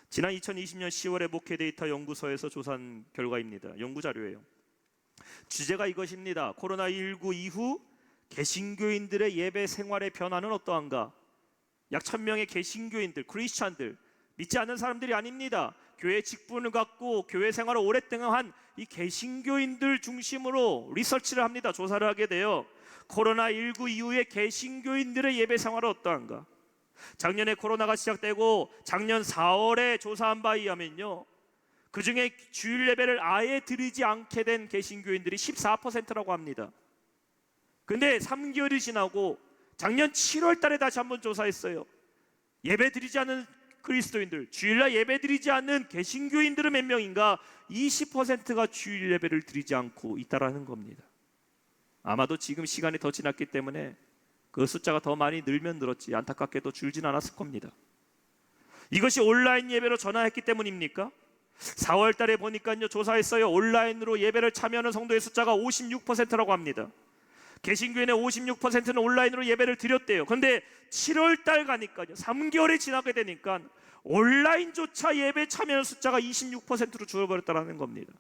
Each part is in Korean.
지난 2020년 10월에 목회데이터 연구소에서 조사한 결과입니다. 연구 자료예요. 주제가 이것입니다. 코로나19 이후 개신교인들의 예배 생활의 변화는 어떠한가? 약 1000명의 개신교인들, 크리스찬들, 믿지 않는 사람들이 아닙니다. 교회 직분을 갖고 교회 생활을 오랫동안 한 이 개신교인들 중심으로 리서치를 합니다. 조사를 하게 돼요. 코로나19 이후에 개신교인들의 예배 생활은 어떠한가? 작년에 코로나가 시작되고 작년 4월에 조사한 바에 의하면요, 그 중에 주일 예배를 아예 드리지 않게 된 개신교인들이 14%라고 합니다. 근데 3개월이 지나고 작년 7월 달에 다시 한번 조사했어요. 예배 드리지 않는 그리스도인들, 주일날 예배 드리지 않는 개신교인들은 몇 명인가? 20%가 주일 예배를 드리지 않고 있다라는 겁니다. 아마도 지금 시간이 더 지났기 때문에 그 숫자가 더 많이 늘면 늘었지 안타깝게도 줄진 않았을 겁니다. 이것이 온라인 예배로 전환했기 때문입니까? 4월 달에 보니까요, 조사했어요. 온라인으로 예배를 참여하는 성도의 숫자가 56%라고 합니다. 개신교인의 56%는 온라인으로 예배를 드렸대요. 그런데 7월 달 가니까요, 3개월이 지나게 되니까 온라인조차 예배 참여하는 숫자가 26%로 줄어버렸다는 겁니다.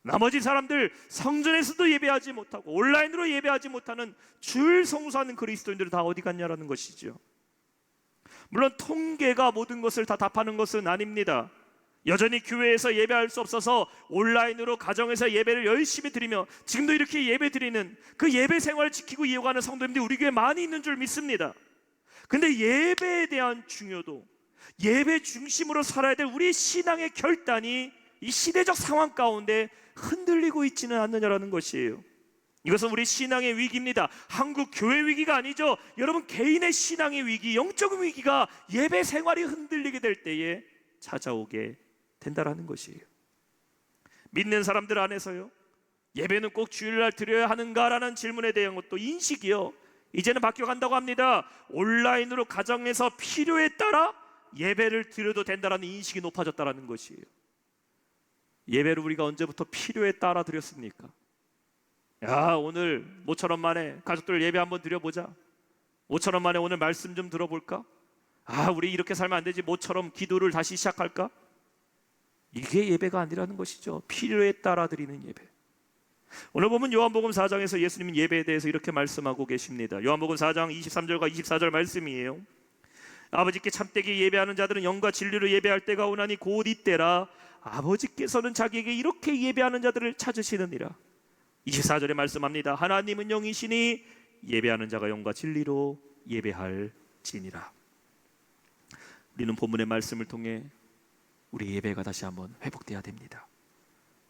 나머지 사람들 성전에서도 예배하지 못하고 온라인으로 예배하지 못하는 줄 성수하는 그리스도인들은 다 어디 갔냐라는 것이죠. 물론 통계가 모든 것을 다 답하는 것은 아닙니다. 여전히 교회에서 예배할 수 없어서 온라인으로 가정에서 예배를 열심히 드리며 지금도 이렇게 예배 드리는 그 예배 생활을 지키고 이어가는 성도님들이 우리 교회에 많이 있는 줄 믿습니다. 근데 예배에 대한 중요도, 예배 중심으로 살아야 될 우리 신앙의 결단이 이 시대적 상황 가운데 흔들리고 있지는 않느냐라는 것이에요. 이것은 우리 신앙의 위기입니다. 한국 교회 위기가 아니죠. 여러분 개인의 신앙의 위기, 영적인 위기가 예배 생활이 흔들리게 될 때에 찾아오게 된다라는 것이에요. 믿는 사람들 안에서요, 예배는 꼭 주일날 드려야 하는가라는 질문에 대한 것도 인식이요, 이제는 바뀌어간다고 합니다. 온라인으로 가정에서 필요에 따라 예배를 드려도 된다라는 인식이 높아졌다라는 것이에요. 예배를 우리가 언제부터 필요에 따라 드렸습니까? 야, 오늘 모처럼 만에 가족들 예배 한번 드려보자. 모처럼 만에 오늘 말씀 좀 들어볼까? 아, 우리 이렇게 살면 안 되지. 모처럼 기도를 다시 시작할까? 이게 예배가 아니라는 것이죠. 필요에 따라 드리는 예배. 오늘 보면 요한복음 4장에서 예수님은 예배에 대해서 이렇게 말씀하고 계십니다. 요한복음 4장 23절과 24절 말씀이에요. 아버지께 참되게 예배하는 자들은 영과 진리로 예배할 때가 오나니 곧 이때라. 아버지께서는 자기에게 이렇게 예배하는 자들을 찾으시느니라. 24절에 말씀합니다. 하나님은 영이시니 예배하는 자가 영과 진리로 예배할지니라. 우리는 본문의 말씀을 통해 우리 예배가 다시 한번 회복돼야 됩니다.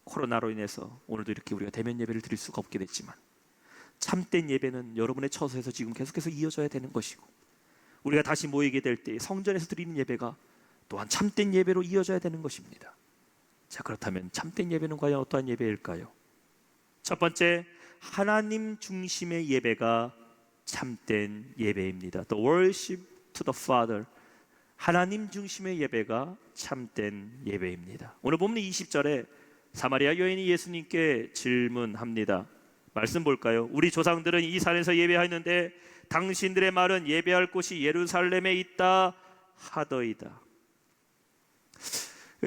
코로나로 인해서 오늘도 이렇게 우리가 대면 예배를 드릴 수가 없게 됐지만 참된 예배는 여러분의 처소에서 지금 계속해서 이어져야 되는 것이고, 우리가 다시 모이게 될 때 성전에서 드리는 예배가 또한 참된 예배로 이어져야 되는 것입니다. 자, 그렇다면 참된 예배는 과연 어떠한 예배일까요? 첫 번째, 하나님 중심의 예배가 참된 예배입니다. The worship to the Father. 하나님 중심의 예배가 참된 예배입니다. 오늘 본문 20절에 사마리아 여인이 예수님께 질문합니다. 말씀 볼까요? 우리 조상들은 이 산에서 예배하였는데 당신들의 말은 예배할 곳이 예루살렘에 있다 하더이다.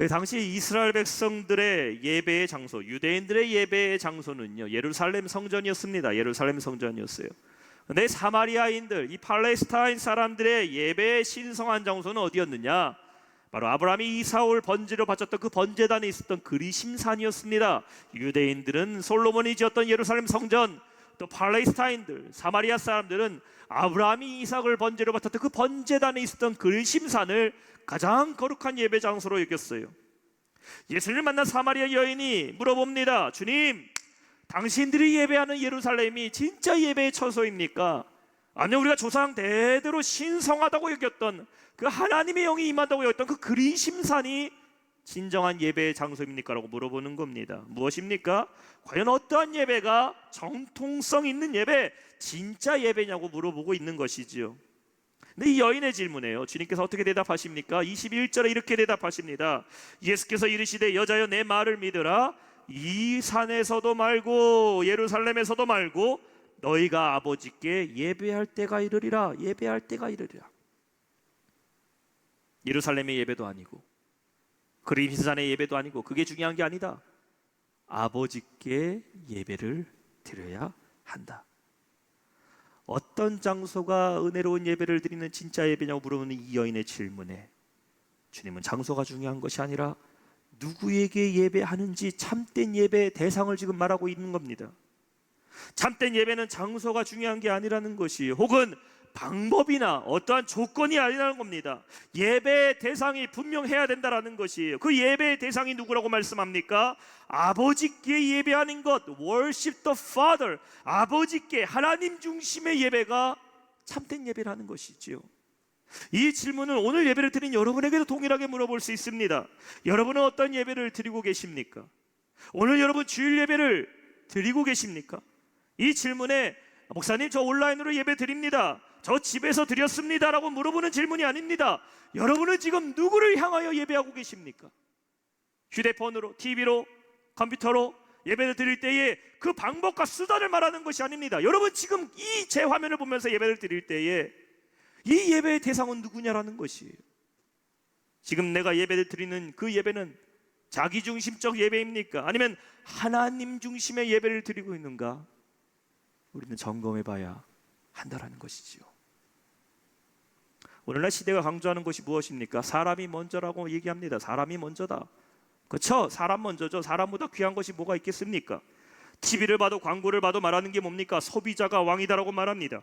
당시 이스라엘 백성들의 예배의 장소, 유대인들의 예배의 장소는요, 예루살렘 성전이었습니다. 예루살렘 성전이었어요. 근데 사마리아인들, 이 팔레스타인 사람들의 예배의 신성한 장소는 어디였느냐? 바로 아브라함이 이삭을 번제로 바쳤던 그 번제단에 있었던 그리심산이었습니다. 유대인들은 솔로몬이 지었던 예루살렘 성전, 또 팔레스타인들, 사마리아 사람들은 아브라함이 이삭을 번제로 바쳤던 그 번제단에 있었던 그리심산을 가장 거룩한 예배 장소로 여겼어요. 예수님을 만난 사마리아 여인이 물어봅니다. 주님, 당신들이 예배하는 예루살렘이 진짜 예배의 처소입니까? 아니면 우리가 조상 대대로 신성하다고 여겼던 그 하나님의 영이 임한다고 여겼던 그 그리심산이 진정한 예배의 장소입니까? 라고 물어보는 겁니다. 무엇입니까? 과연 어떠한 예배가 정통성 있는 예배, 진짜 예배냐고 물어보고 있는 것이지요. 근데 이 여인의 질문에요, 주님께서 어떻게 대답하십니까? 21절에 이렇게 대답하십니다. 예수께서 이르시되 여자여 내 말을 믿으라. 이 산에서도 말고 예루살렘에서도 말고 너희가 아버지께 예배할 때가 이르리라. 예배할 때가 이르리라. 예루살렘의 예배도 아니고 그리스도산의 예배도 아니고 그게 중요한 게 아니다. 아버지께 예배를 드려야 한다. 어떤 장소가 은혜로운 예배를 드리는 진짜 예배냐고 물어보는 이 여인의 질문에 주님은 장소가 중요한 것이 아니라 누구에게 예배하는지 참된 예배의 대상을 지금 말하고 있는 겁니다. 참된 예배는 장소가 중요한 게 아니라는 것이, 혹은 방법이나 어떠한 조건이 아니라는 겁니다. 예배의 대상이 분명해야 된다라는 것이에요. 그 예배의 대상이 누구라고 말씀합니까? 아버지께 예배하는 것, worship the Father, 아버지께, 하나님 중심의 예배가 참된 예배라는 것이지요. 이 질문은 오늘 예배를 드린 여러분에게도 동일하게 물어볼 수 있습니다. 여러분은 어떤 예배를 드리고 계십니까? 오늘 여러분 주일 예배를 드리고 계십니까? 이 질문에 목사님 저 온라인으로 예배 드립니다, 저 집에서 드렸습니다 라고 물어보는 질문이 아닙니다. 여러분은 지금 누구를 향하여 예배하고 계십니까? 휴대폰으로, TV로, 컴퓨터로 예배를 드릴 때에 그 방법과 수단을 말하는 것이 아닙니다. 여러분 지금 이 제 화면을 보면서 예배를 드릴 때에 이 예배의 대상은 누구냐라는 것이에요. 지금 내가 예배를 드리는 그 예배는 자기중심적 예배입니까? 아니면 하나님 중심의 예배를 드리고 있는가? 우리는 점검해 봐야 한다라는 것이지요. 오늘날 시대가 강조하는 것이 무엇입니까? 사람이 먼저라고 얘기합니다. 사람이 먼저다. 그렇죠? 사람 먼저죠. 사람보다 귀한 것이 뭐가 있겠습니까? TV를 봐도 광고를 봐도 말하는 게 뭡니까? 소비자가 왕이다라고 말합니다.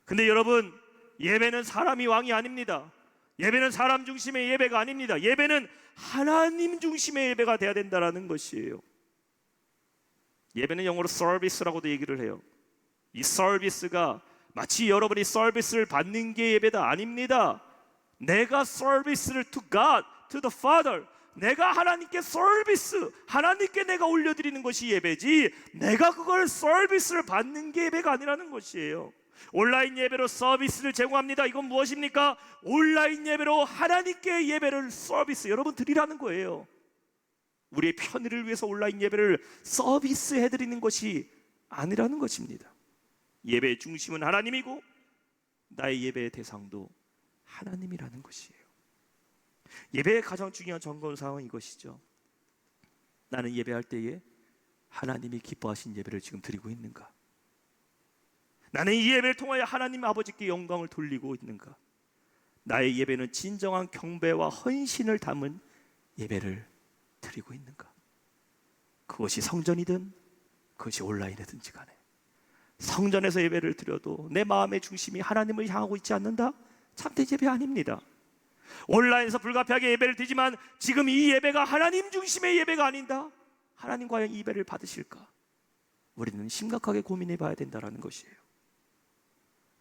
근데 여러분, 예배는 사람이 왕이 아닙니다. 예배는 사람 중심의 예배가 아닙니다. 예배는 하나님 중심의 예배가 돼야 된다는 것이에요. 예배는 영어로 서비스라고도 얘기를 해요. 이 서비스가 마치 여러분이 서비스를 받는 게 예배다, 아닙니다. 내가 서비스를 to God, to the Father, 내가 하나님께 서비스, 하나님께 내가 올려드리는 것이 예배지, 내가 그걸 서비스를 받는 게 예배가 아니라는 것이에요. 온라인 예배로 서비스를 제공합니다. 이건 무엇입니까? 온라인 예배로 하나님께 예배를 서비스, 여러분 드리라는 거예요. 우리의 편의를 위해서 온라인 예배를 서비스해드리는 것이 아니라는 것입니다. 예배의 중심은 하나님이고 나의 예배의 대상도 하나님이라는 것이에요. 예배의 가장 중요한 점검사항은 이것이죠. 나는 예배할 때에 하나님이 기뻐하신 예배를 지금 드리고 있는가? 나는 이 예배를 통하여 하나님 아버지께 영광을 돌리고 있는가? 나의 예배는 진정한 경배와 헌신을 담은 예배를 드리고 있는가? 그것이 성전이든 그것이 온라인이든지 간에 성전에서 예배를 드려도 내 마음의 중심이 하나님을 향하고 있지 않는다? 참된 예배 아닙니다. 온라인에서 불가피하게 예배를 드리지만 지금 이 예배가 하나님 중심의 예배가 아닌다? 하나님 과연 이 예배를 받으실까? 우리는 심각하게 고민해 봐야 된다는 것이에요.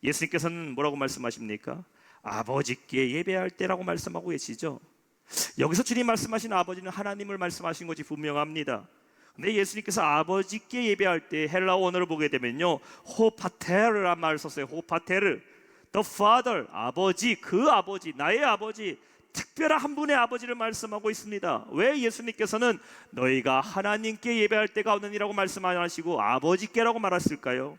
예수님께서는 뭐라고 말씀하십니까? 아버지께 예배할 때라고 말씀하고 계시죠. 여기서 주님 말씀하신 아버지는 하나님을 말씀하신 것이 분명합니다. 근데 예수님께서 아버지께 예배할 때 헬라어 원어를 보게 되면요, 호파테르란 말을 썼어요. 호파테르, the father, 아버지, 그 아버지, 나의 아버지, 특별한 한 분의 아버지를 말씀하고 있습니다. 왜 예수님께서는 너희가 하나님께 예배할 때가 오느니라고 말씀 안 하시고 아버지께라고 말했을까요?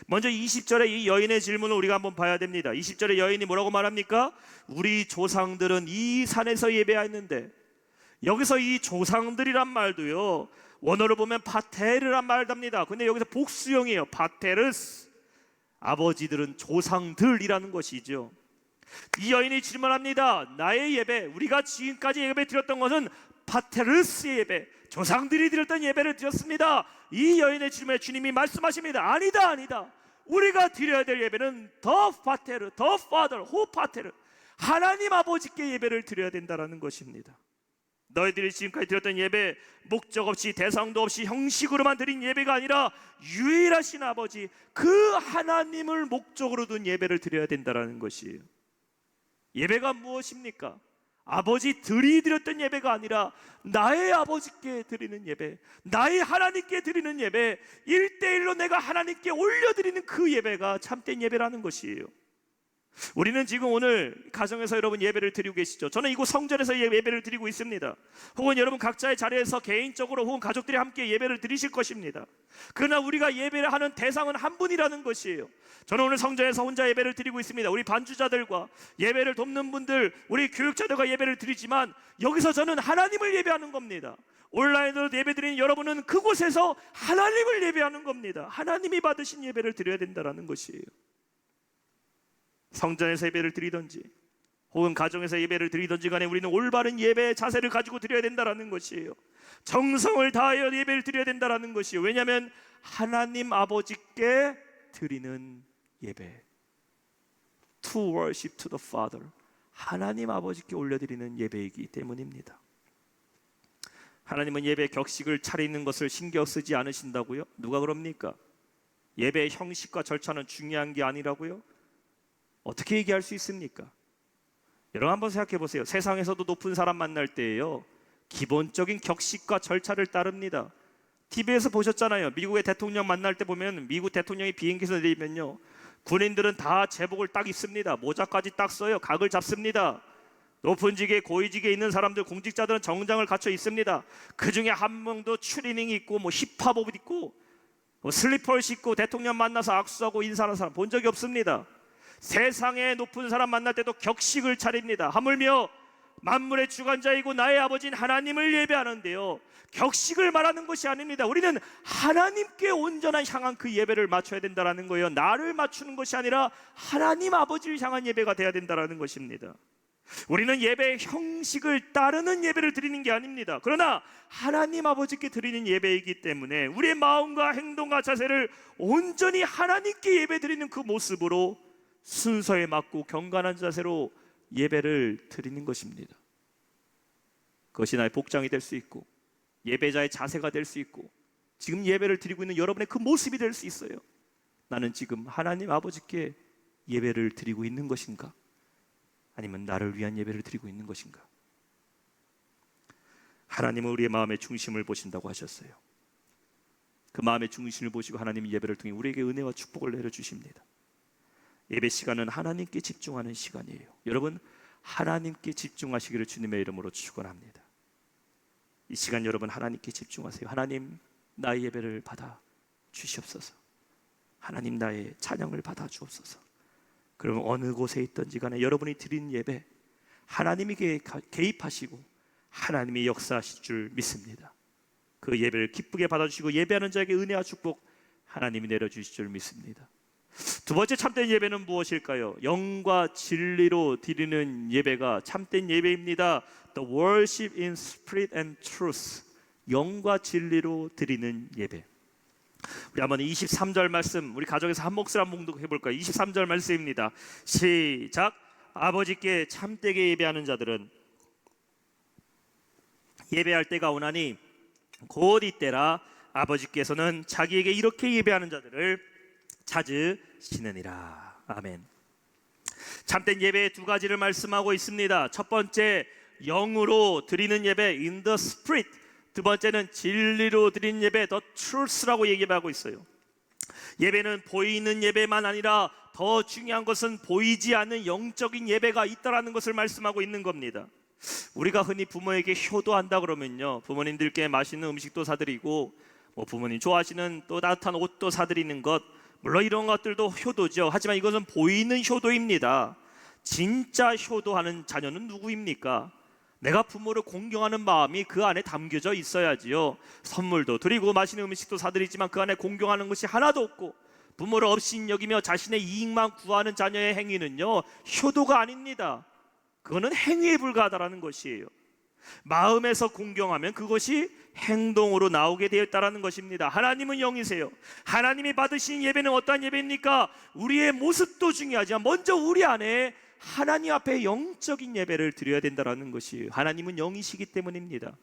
먼저 20절에 이 여인의 질문을 우리가 한번 봐야 됩니다. 20절에 여인이 뭐라고 말합니까? 우리 조상들은 이 산에서 예배했는데, 여기서 이 조상들이란 말도요, 원어를 보면 파테르란 말답니다. 근데 여기서 복수형이에요. 파테르스, 아버지들은 조상들이라는 것이죠. 이 여인이 질문합니다. 나의 예배, 우리가 지금까지 예배 드렸던 것은 파테르스의 예배, 조상들이 드렸던 예배를 드렸습니다. 이 여인의 질문에 주님이 말씀하십니다. 아니다, 아니다. 우리가 드려야 될 예배는 더 파테르, 더 파더, 호 파테르, 하나님 아버지께 예배를 드려야 된다는 것입니다. 너희들이 지금까지 드렸던 예배, 목적 없이 대상도 없이 형식으로만 드린 예배가 아니라 유일하신 아버지, 그 하나님을 목적으로 둔 예배를 드려야 된다는 것이에요. 예배가 무엇입니까? 아버지들이 드렸던 예배가 아니라 나의 아버지께 드리는 예배, 나의 하나님께 드리는 예배, 1대1로 내가 하나님께 올려드리는 그 예배가 참된 예배라는 것이에요. 우리는 지금 오늘 가정에서 여러분 예배를 드리고 계시죠. 저는 이곳 성전에서 예배를 드리고 있습니다. 혹은 여러분 각자의 자리에서 개인적으로 혹은 가족들이 함께 예배를 드리실 것입니다. 그러나 우리가 예배를 하는 대상은 한 분이라는 것이에요. 저는 오늘 성전에서 혼자 예배를 드리고 있습니다. 우리 반주자들과 예배를 돕는 분들, 우리 교육자들과 예배를 드리지만 여기서 저는 하나님을 예배하는 겁니다. 온라인으로 예배드리는 여러분은 그곳에서 하나님을 예배하는 겁니다. 하나님이 받으신 예배를 드려야 된다는 것이에요. 성전에서 예배를 드리든지 혹은 가정에서 예배를 드리든지 간에 우리는 올바른 예배의 자세를 가지고 드려야 된다는 것이에요. 정성을 다하여 예배를 드려야 된다는 것이에요. 왜냐하면 하나님 아버지께 드리는 예배, To worship to the Father, 하나님 아버지께 올려드리는 예배이기 때문입니다. 하나님은 예배 격식을 차리는 것을 신경 쓰지 않으신다고요? 누가 그럽니까? 예배의 형식과 절차는 중요한 게 아니라고요? 어떻게 얘기할 수 있습니까? 여러분 한번 생각해 보세요. 세상에서도 높은 사람 만날 때에요, 기본적인 격식과 절차를 따릅니다. TV에서 보셨잖아요. 미국의 대통령 만날 때 보면 미국 대통령이 비행기에서 내리면요, 군인들은 다 제복을 딱 입습니다. 모자까지 딱 써요. 각을 잡습니다. 높은 직에 고위직에 있는 사람들, 공직자들은 정장을 갖춰 있습니다. 그 중에 한 명도 추리닝 입고 힙합 옷 입고 슬리퍼를 신고 대통령 만나서 악수하고 인사하는 사람 본 적이 없습니다. 세상의 높은 사람 만날 때도 격식을 차립니다. 하물며 만물의 주관자이고 나의 아버지인 하나님을 예배하는데요, 격식을 말하는 것이 아닙니다. 우리는 하나님께 온전한 향한 그 예배를 맞춰야 된다는 거예요. 나를 맞추는 것이 아니라 하나님 아버지를 향한 예배가 돼야 된다는 것입니다. 우리는 예배의 형식을 따르는 예배를 드리는 게 아닙니다. 그러나 하나님 아버지께 드리는 예배이기 때문에 우리의 마음과 행동과 자세를 온전히 하나님께 예배 드리는 그 모습으로 순서에 맞고 경건한 자세로 예배를 드리는 것입니다. 그것이 나의 복장이 될 수 있고 예배자의 자세가 될 수 있고 지금 예배를 드리고 있는 여러분의 그 모습이 될 수 있어요. 나는 지금 하나님 아버지께 예배를 드리고 있는 것인가? 아니면 나를 위한 예배를 드리고 있는 것인가? 하나님은 우리의 마음의 중심을 보신다고 하셨어요. 그 마음의 중심을 보시고 하나님이 예배를 통해 우리에게 은혜와 축복을 내려주십니다. 예배 시간은 하나님께 집중하는 시간이에요. 여러분, 하나님께 집중하시기를 주님의 이름으로 축원합니다. 이 시간 여러분 하나님께 집중하세요. 하나님, 나의 예배를 받아 주시옵소서. 하나님, 나의 찬양을 받아 주옵소서. 그러면 어느 곳에 있든지 간에 여러분이 드린 예배, 하나님이 개입하시고 하나님이 역사하실 줄 믿습니다. 그 예배를 기쁘게 받아주시고 예배하는 자에게 은혜와 축복 하나님이 내려주실 줄 믿습니다. 두 번째 참된 예배는 무엇일까요? 영과 진리로 드리는 예배가 참된 예배입니다. The worship in spirit and truth, 영과 진리로 드리는 예배. 우리 한번 23절 말씀, 우리 가정에서 한 목소리 한번 봉독해볼까요? 23절 말씀입니다. 시작. 아버지께 참되게 예배하는 자들은 예배할 때가 오나니 곧 이때라. 아버지께서는 자기에게 이렇게 예배하는 자들을 찾으시느니라. 아멘. 참된 예배의 두 가지를 말씀하고 있습니다. 첫 번째, 영으로 드리는 예배, in the spirit. 두 번째는 진리로 드리는 예배, the truth라고 얘기하고 있어요. 예배는 보이는 예배만 아니라 더 중요한 것은 보이지 않는 영적인 예배가 있다라는 것을 말씀하고 있는 겁니다. 우리가 흔히 부모에게 효도한다 그러면요, 부모님들께 맛있는 음식도 사드리고 부모님 좋아하시는 또 따뜻한 옷도 사드리는 것, 물론 이런 것들도 효도죠. 하지만 이것은 보이는 효도입니다. 진짜 효도하는 자녀는 누구입니까? 내가 부모를 공경하는 마음이 그 안에 담겨져 있어야지요. 선물도 드리고 맛있는 음식도 사드리지만 그 안에 공경하는 것이 하나도 없고 부모를 업신여기며 자신의 이익만 구하는 자녀의 행위는요, 효도가 아닙니다. 그거는 행위에 불과하다라는 것이에요. 마음에서 공경하면 그것이 행동으로 나오게 되었다라는 것입니다. 하나님은 영이세요. 하나님이 받으신 예배는 어떠한 예배입니까? 우리의 모습도 중요하지만 먼저 우리 안에 하나님 앞에 영적인 예배를 드려야 된다는 것이, 하나님은 영이시기 때문입니다.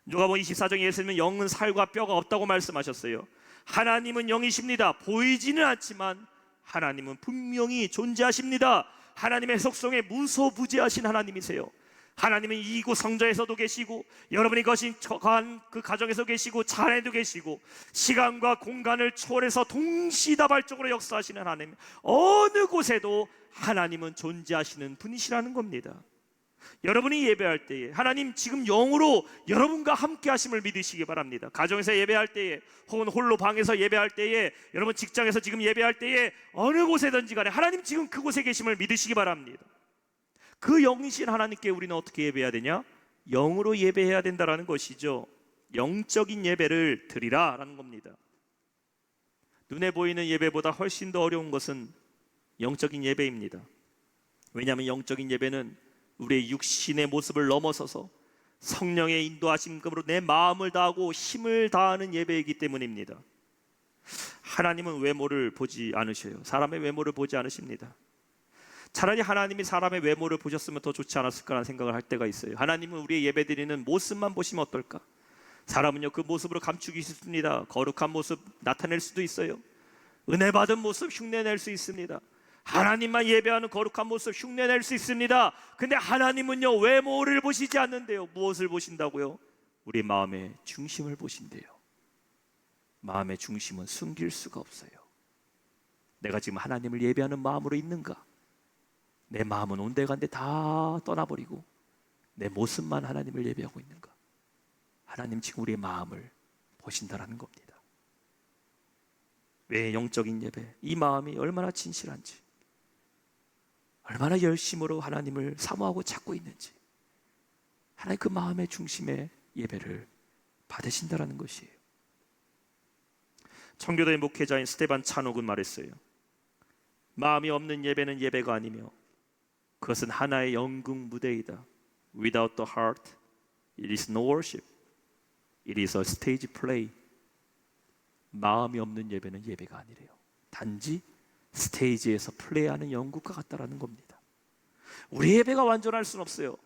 누가복음 24장에 예수님은 영은 살과 뼈가 없다고 말씀하셨어요. 하나님은 영이십니다. 보이지는 않지만 하나님은 분명히 존재하십니다. 하나님의 속성에 무소부재하신 하나님이세요. 하나님은 이곳 성전에서도 계시고 여러분이 거한 그 가정에서 계시고 자녀도 계시고 시간과 공간을 초월해서 동시다발적으로 역사하시는 하나님, 어느 곳에도 하나님은 존재하시는 분이시라는 겁니다. 여러분이 예배할 때에 하나님 지금 영으로 여러분과 함께 하심을 믿으시기 바랍니다. 가정에서 예배할 때에 혹은 홀로 방에서 예배할 때에, 여러분 직장에서 지금 예배할 때에 어느 곳에든지 간에 하나님 지금 그곳에 계심을 믿으시기 바랍니다. 그 영이신 하나님께 우리는 어떻게 예배해야 되냐? 영으로 예배해야 된다라는 것이죠. 영적인 예배를 드리라 라는 겁니다. 눈에 보이는 예배보다 훨씬 더 어려운 것은 영적인 예배입니다. 왜냐하면 영적인 예배는 우리의 육신의 모습을 넘어서서 성령의 인도하심으로 내 마음을 다하고 힘을 다하는 예배이기 때문입니다. 하나님은 외모를 보지 않으셔요. 사람의 외모를 보지 않으십니다. 차라리 하나님이 사람의 외모를 보셨으면 더 좋지 않았을까라는 생각을 할 때가 있어요. 하나님은 우리의 예배드리는 모습만 보시면 어떨까? 사람은요 그 모습으로 감추기 쉽습니다. 거룩한 모습 나타낼 수도 있어요. 은혜 받은 모습 흉내낼 수 있습니다. 하나님만 예배하는 거룩한 모습 흉내낼 수 있습니다. 근데 하나님은요 외모를 보시지 않는데요. 무엇을 보신다고요? 우리 마음의 중심을 보신대요. 마음의 중심은 숨길 수가 없어요. 내가 지금 하나님을 예배하는 마음으로 있는가? 내 마음은 온데간데 다 떠나버리고 내 모습만 하나님을 예배하고 있는가? 하나님 지금 우리의 마음을 보신다라는 겁니다. 왜 영적인 예배, 이 마음이 얼마나 진실한지, 얼마나 열심으로 하나님을 사모하고 찾고 있는지, 하나님 그 마음의 중심에 예배를 받으신다라는 것이에요. 청교도의 목회자인 스테반 찬옥은 말했어요. 마음이 없는 예배는 예배가 아니며 그것은 하나의 연극 무대이다. Without the heart, it is no worship. It is a stage play. 마음이 없는 예배는 예배가 아니래요. 단지 스테이지에서 플레이하는 연극과 같다라는 겁니다. 우리 예배가 완전할 수는 없어요.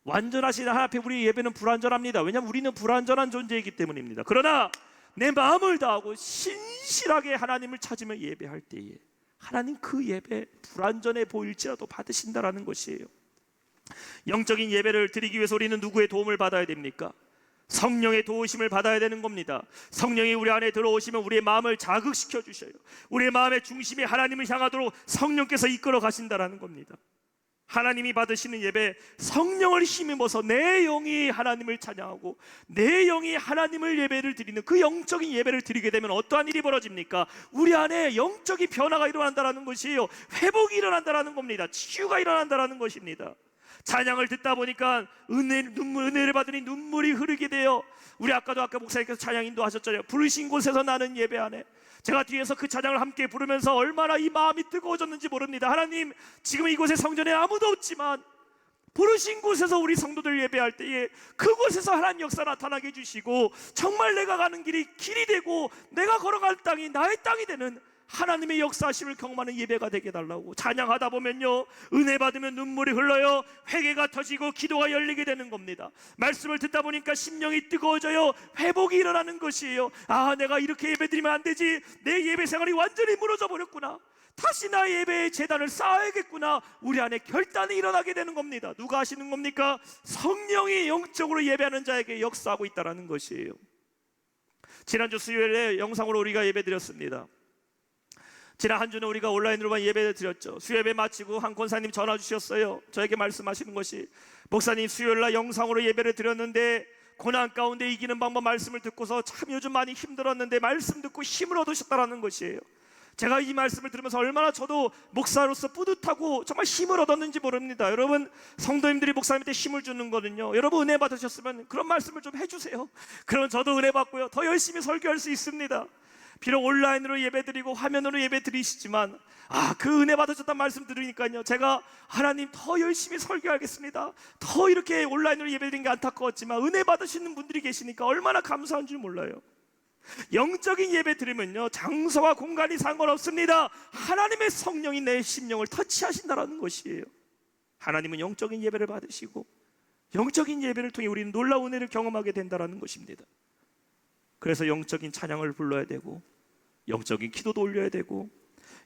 완전하신 하나님 앞에 우리 예배는 불완전합니다. 왜냐하면 우리는 불완전한 존재이기 때문입니다. 그러나 내 마음을 다하고 신실하게 하나님을 찾으며 예배할 때에 하나님 그 예배 불완전해 보일지라도 받으신다라는 것이에요. 영적인 예배를 드리기 위해서 우리는 누구의 도움을 받아야 됩니까? 성령의 도우심을 받아야 되는 겁니다. 성령이 우리 안에 들어오시면 우리의 마음을 자극시켜 주셔요. 우리의 마음의 중심이 하나님을 향하도록 성령께서 이끌어 가신다라는 겁니다. 하나님이 받으시는 예배, 성령을 힘입어서 내 영이 하나님을 찬양하고 내 영이 하나님을 예배를 드리는 그 영적인 예배를 드리게 되면 어떠한 일이 벌어집니까? 우리 안에 영적인 변화가 일어난다는 것이에요. 회복이 일어난다는 겁니다. 치유가 일어난다는 것입니다. 찬양을 듣다 보니까 은혜를 받으니 눈물이 흐르게 돼요. 우리 아까 목사님께서 찬양 인도하셨잖아요. 부르신 곳에서 나는 예배하네. 제가 뒤에서 그 찬양을 함께 부르면서 얼마나 이 마음이 뜨거워졌는지 모릅니다. 하나님, 지금 이곳에 성전에 아무도 없지만 부르신 곳에서 우리 성도들 예배할 때에 그곳에서 하나님 역사 나타나게 해주시고 정말 내가 가는 길이 되고 내가 걸어갈 땅이 나의 땅이 되는 하나님의 역사하심을 경험하는 예배가 되게 해달라고. 찬양하다 보면요 은혜 받으면 눈물이 흘러요. 회개가 터지고 기도가 열리게 되는 겁니다. 말씀을 듣다 보니까 심령이 뜨거워져요. 회복이 일어나는 것이에요. 아, 내가 이렇게 예배드리면 안 되지. 내 예배 생활이 완전히 무너져 버렸구나. 다시 나의 예배의 재단을 쌓아야겠구나. 우리 안에 결단이 일어나게 되는 겁니다. 누가 하시는 겁니까? 성령이 영적으로 예배하는 자에게 역사하고 있다는 것이에요. 지난주 수요일에 영상으로 우리가 예배드렸습니다. 지난 한 주는 우리가 온라인으로만 예배를 드렸죠. 수요예배 마치고 한 권사님 전화 주셨어요. 저에게 말씀하시는 것이, 목사님 수요일날 영상으로 예배를 드렸는데 고난 가운데 이기는 방법 말씀을 듣고서 참 요즘 많이 힘들었는데 말씀 듣고 힘을 얻으셨다는 것이에요. 제가 이 말씀을 들으면서 얼마나 저도 목사로서 뿌듯하고 정말 힘을 얻었는지 모릅니다. 여러분, 성도님들이 목사님한테 힘을 주는 거는요, 여러분 은혜 받으셨으면 그런 말씀을 좀 해주세요. 그럼 저도 은혜 받고요 더 열심히 설교할 수 있습니다. 비록 온라인으로 예배드리고 화면으로 예배드리시지만 그 은혜 받으셨다는 말씀 들으니까요 제가 하나님 더 열심히 설교하겠습니다. 더 이렇게 온라인으로 예배드린 게 안타까웠지만 은혜 받으시는 분들이 계시니까 얼마나 감사한 줄 몰라요. 영적인 예배 드리면요 장소와 공간이 상관없습니다. 하나님의 성령이 내 심령을 터치하신다는 것이에요. 하나님은 영적인 예배를 받으시고 영적인 예배를 통해 우리는 놀라운 은혜를 경험하게 된다는 것입니다. 그래서 영적인 찬양을 불러야 되고 영적인 기도도 올려야 되고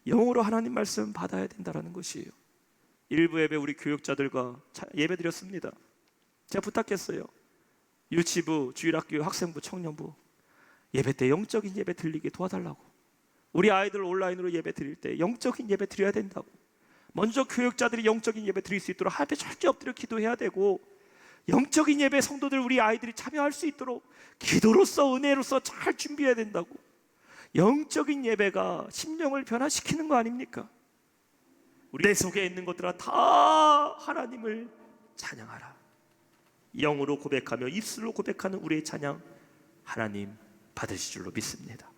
영으로 하나님 말씀 받아야 된다는 것이에요. 일부 예배 우리 교육자들과 예배 드렸습니다. 제가 부탁했어요. 유치부, 주일학교, 학생부, 청년부 예배 때 영적인 예배 드리게 도와달라고. 우리 아이들 온라인으로 예배 드릴 때 영적인 예배 드려야 된다고. 먼저 교육자들이 영적인 예배 드릴 수 있도록 하나님께 절대 엎드려 기도해야 되고, 영적인 예배 성도들 우리 아이들이 참여할 수 있도록 기도로서 은혜로서 잘 준비해야 된다고. 영적인 예배가 심령을 변화시키는 거 아닙니까? 우리 내 속에 있는 것들아 다 하나님을 찬양하라. 영으로 고백하며 입술로 고백하는 우리의 찬양 하나님 받으실 줄로 믿습니다.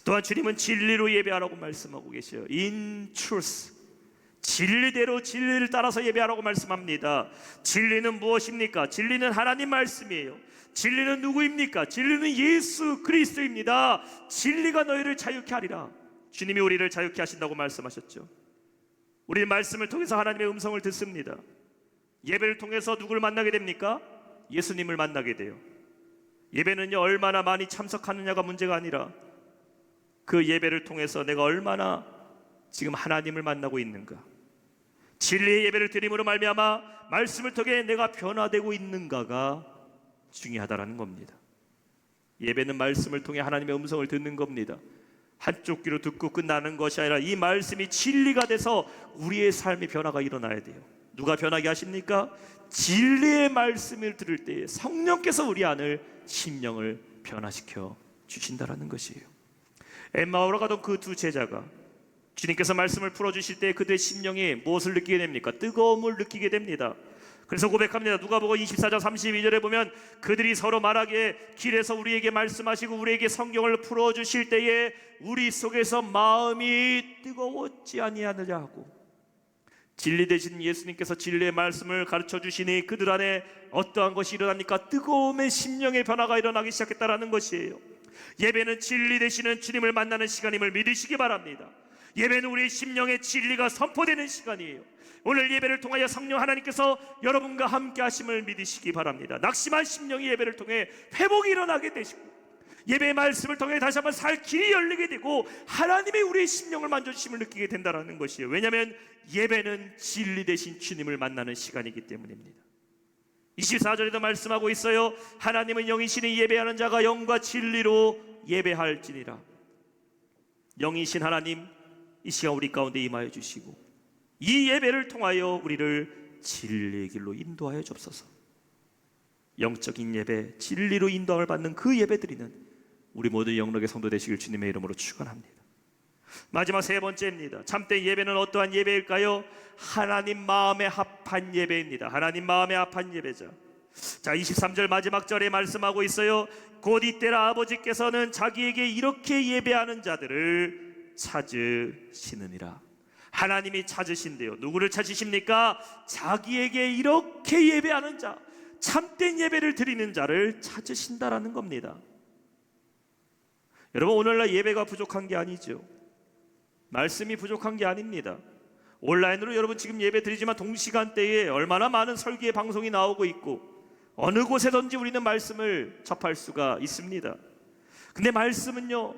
또한 주님은 진리로 예배하라고 말씀하고 계셔요. In truth, 진리대로 진리를 따라서 예배하라고 말씀합니다. 진리는 무엇입니까? 진리는 하나님 말씀이에요. 진리는 누구입니까? 진리는 예수 그리스도입니다. 진리가 너희를 자유케 하리라. 주님이 우리를 자유케 하신다고 말씀하셨죠. 우리는 말씀을 통해서 하나님의 음성을 듣습니다. 예배를 통해서 누구를 만나게 됩니까? 예수님을 만나게 돼요. 예배는요, 얼마나 많이 참석하느냐가 문제가 아니라 그 예배를 통해서 내가 얼마나 지금 하나님을 만나고 있는가, 진리의 예배를 드림으로 말미암아 말씀을 통해 내가 변화되고 있는가가 중요하다라는 겁니다. 예배는 말씀을 통해 하나님의 음성을 듣는 겁니다. 한쪽 귀로 듣고 끝나는 것이 아니라 이 말씀이 진리가 돼서 우리의 삶의 변화가 일어나야 돼요. 누가 변하게 하십니까? 진리의 말씀을 들을 때에 성령께서 우리 안을 심령을 변화시켜 주신다라는 것이에요. 엠마오로 가던 그 두 제자가 주님께서 말씀을 풀어주실 때 그들의 심령이 무엇을 느끼게 됩니까? 뜨거움을 느끼게 됩니다. 그래서 고백합니다. 누가복음 24장 32절에 보면 그들이 서로 말하기에 길에서 우리에게 말씀하시고 우리에게 성경을 풀어주실 때에 우리 속에서 마음이 뜨거웠지 아니하느냐 하고, 진리 되신 예수님께서 진리의 말씀을 가르쳐 주시니 그들 안에 어떠한 것이 일어납니까? 뜨거움의 심령의 변화가 일어나기 시작했다라는 것이에요. 예배는 진리 되시는 주님을 만나는 시간임을 믿으시기 바랍니다. 예배는 우리의 심령의 진리가 선포되는 시간이에요. 오늘 예배를 통하여 성령 하나님께서 여러분과 함께 하심을 믿으시기 바랍니다. 낙심한 심령이 예배를 통해 회복이 일어나게 되시고, 예배의 말씀을 통해 다시 한번 살 길이 열리게 되고 하나님의 우리의 심령을 만져주심을 느끼게 된다는 것이에요. 왜냐하면 예배는 진리 되신 주님을 만나는 시간이기 때문입니다. 24절에도 말씀하고 있어요. 하나님은 영이시니 예배하는 자가 영과 진리로 예배할지니라. 영이신 하나님, 이 시간 우리 가운데 임하여 주시고 이 예배를 통하여 우리를 진리의 길로 인도하여 주옵소서. 영적인 예배, 진리로 인도함을 받는 그 예배 드리는 우리 모두 영록의 성도 되시길 주님의 이름으로 축원합니다. 마지막 세 번째입니다. 참된 예배는 어떠한 예배일까요? 하나님 마음에 합한 예배입니다. 하나님 마음에 합한 예배자. 자, 23절 마지막 절에 말씀하고 있어요. 곧 이때라 아버지께서는 자기에게 이렇게 예배하는 자들을 찾으시느니라. 하나님이 찾으신대요. 누구를 찾으십니까? 자기에게 이렇게 예배하는 자, 참된 예배를 드리는 자를 찾으신다라는 겁니다. 여러분, 오늘날 예배가 부족한 게 아니죠. 말씀이 부족한 게 아닙니다. 온라인으로 여러분 지금 예배 드리지만 동시간대에 얼마나 많은 설교의 방송이 나오고 있고 어느 곳에든지 우리는 말씀을 접할 수가 있습니다. 근데 말씀은요,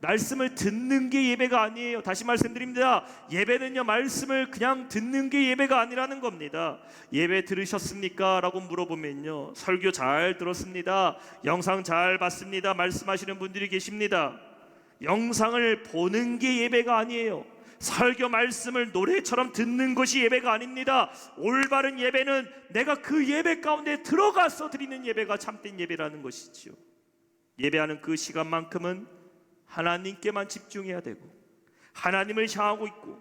말씀을 듣는 게 예배가 아니에요. 다시 말씀드립니다. 예배는요, 말씀을 그냥 듣는 게 예배가 아니라는 겁니다. 예배 들으셨습니까? 라고 물어보면요, 설교 잘 들었습니다, 영상 잘 봤습니다 말씀하시는 분들이 계십니다. 영상을 보는 게 예배가 아니에요. 설교 말씀을 노래처럼 듣는 것이 예배가 아닙니다. 올바른 예배는 내가 그 예배 가운데 들어가서 드리는 예배가 참된 예배라는 것이지요. 예배하는 그 시간만큼은 하나님께만 집중해야 되고 하나님을 향하고 있고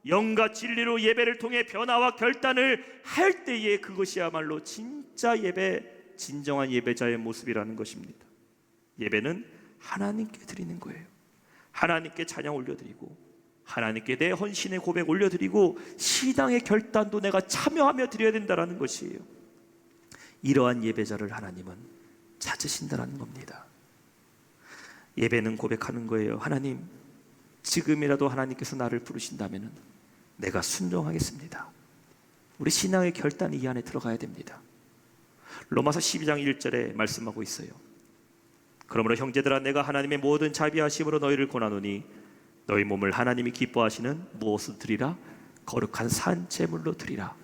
영과 진리로 예배를 통해 변화와 결단을 할 때에 그것이야말로 진짜 예배, 진정한 예배자의 모습이라는 것입니다. 예배는 하나님께 드리는 거예요. 하나님께 찬양 올려드리고 하나님께 내 헌신의 고백 올려드리고 신앙의 결단도 내가 참여하며 드려야 된다는 것이에요. 이러한 예배자를 하나님은 찾으신다는 겁니다. 예배는 고백하는 거예요. 하나님, 지금이라도 하나님께서 나를 부르신다면 내가 순종하겠습니다. 우리 신앙의 결단이 이 안에 들어가야 됩니다. 로마서 12장 1절에 말씀하고 있어요. 그러므로 형제들아, 내가 하나님의 모든 자비하심으로 너희를 권하노니 너희 몸을 하나님이 기뻐하시는 무엇을 드리라? 거룩한 산 제물로 드리라.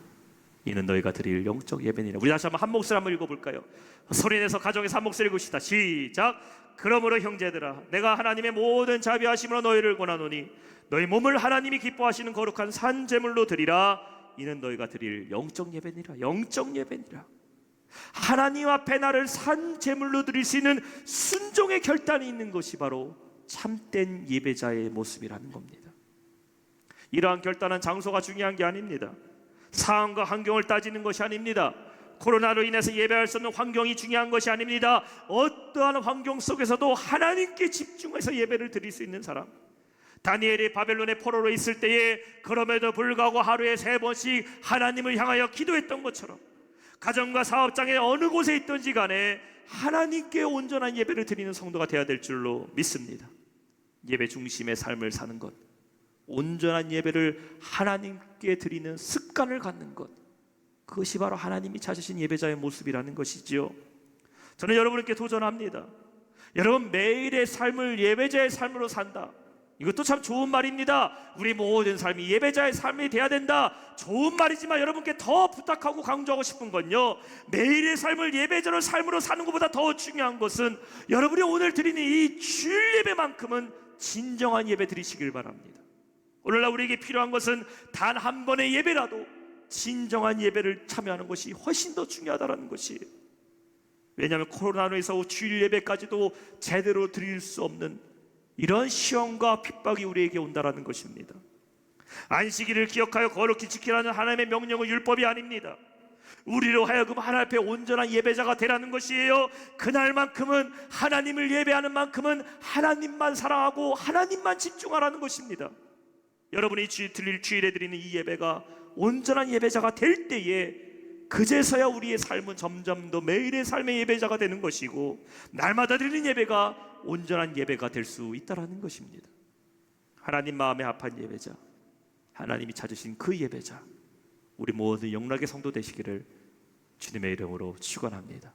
이는 너희가 드릴 영적 예배니라. 우리 다시 한 목소리 한번 읽어볼까요? 소리내서 가정에서 한 목소리 읽읍시다. 시작. 그러므로 형제들아, 내가 하나님의 모든 자비하심으로 너희를 권하노니 너희 몸을 하나님이 기뻐하시는 거룩한 산 제물로 드리라. 이는 너희가 드릴 영적 예배니라. 영적 예배니라. 하나님 앞에 나를 산 제물로 드릴 수 있는 순종의 결단이 있는 것이 바로 참된 예배자의 모습이라는 겁니다. 이러한 결단은 장소가 중요한 게 아닙니다. 상황과 환경을 따지는 것이 아닙니다. 코로나로 인해서 예배할 수 없는 환경이 중요한 것이 아닙니다. 어떠한 환경 속에서도 하나님께 집중해서 예배를 드릴 수 있는 사람, 다니엘이 바벨론의 포로로 있을 때에 그럼에도 불구하고 하루에 3번씩 하나님을 향하여 기도했던 것처럼 가정과 사업장에 어느 곳에 있든지 간에 하나님께 온전한 예배를 드리는 성도가 되어야 될 줄로 믿습니다. 예배 중심의 삶을 사는 것, 온전한 예배를 하나님께 드리는 습관을 갖는 것, 그것이 바로 하나님이 찾으신 예배자의 모습이라는 것이지요. 저는 여러분께 도전합니다. 여러분, 매일의 삶을 예배자의 삶으로 산다, 이것도 참 좋은 말입니다. 우리 모든 삶이 예배자의 삶이 돼야 된다, 좋은 말이지만 여러분께 더 부탁하고 강조하고 싶은 건요, 매일의 삶을 예배자의 삶으로 사는 것보다 더 중요한 것은 여러분이 오늘 드리는 이 주일 예배만큼은 진정한 예배 드리시길 바랍니다. 오늘날 우리에게 필요한 것은 단 한 번의 예배라도 진정한 예배를 참여하는 것이 훨씬 더 중요하다는 것이에요. 왜냐하면 코로나로 인해서 주일 예배까지도 제대로 드릴 수 없는 이런 시험과 핍박이 우리에게 온다라는 것입니다. 안식일을 기억하여 거룩히 지키라는 하나님의 명령은 율법이 아닙니다. 우리로 하여금 하나님 앞에 온전한 예배자가 되라는 것이에요. 그날만큼은, 하나님을 예배하는 만큼은 하나님만 사랑하고 하나님만 집중하라는 것입니다. 여러분이 드릴 주일에 드리는 이 예배가 온전한 예배자가 될 때에 그제서야 우리의 삶은 점점 더 매일의 삶의 예배자가 되는 것이고, 날마다 드리는 예배가 온전한 예배가 될 수 있다는 것입니다. 하나님 마음에 합한 예배자, 하나님이 찾으신 그 예배자, 우리 모든 영락의 성도 되시기를 주님의 이름으로 축원합니다.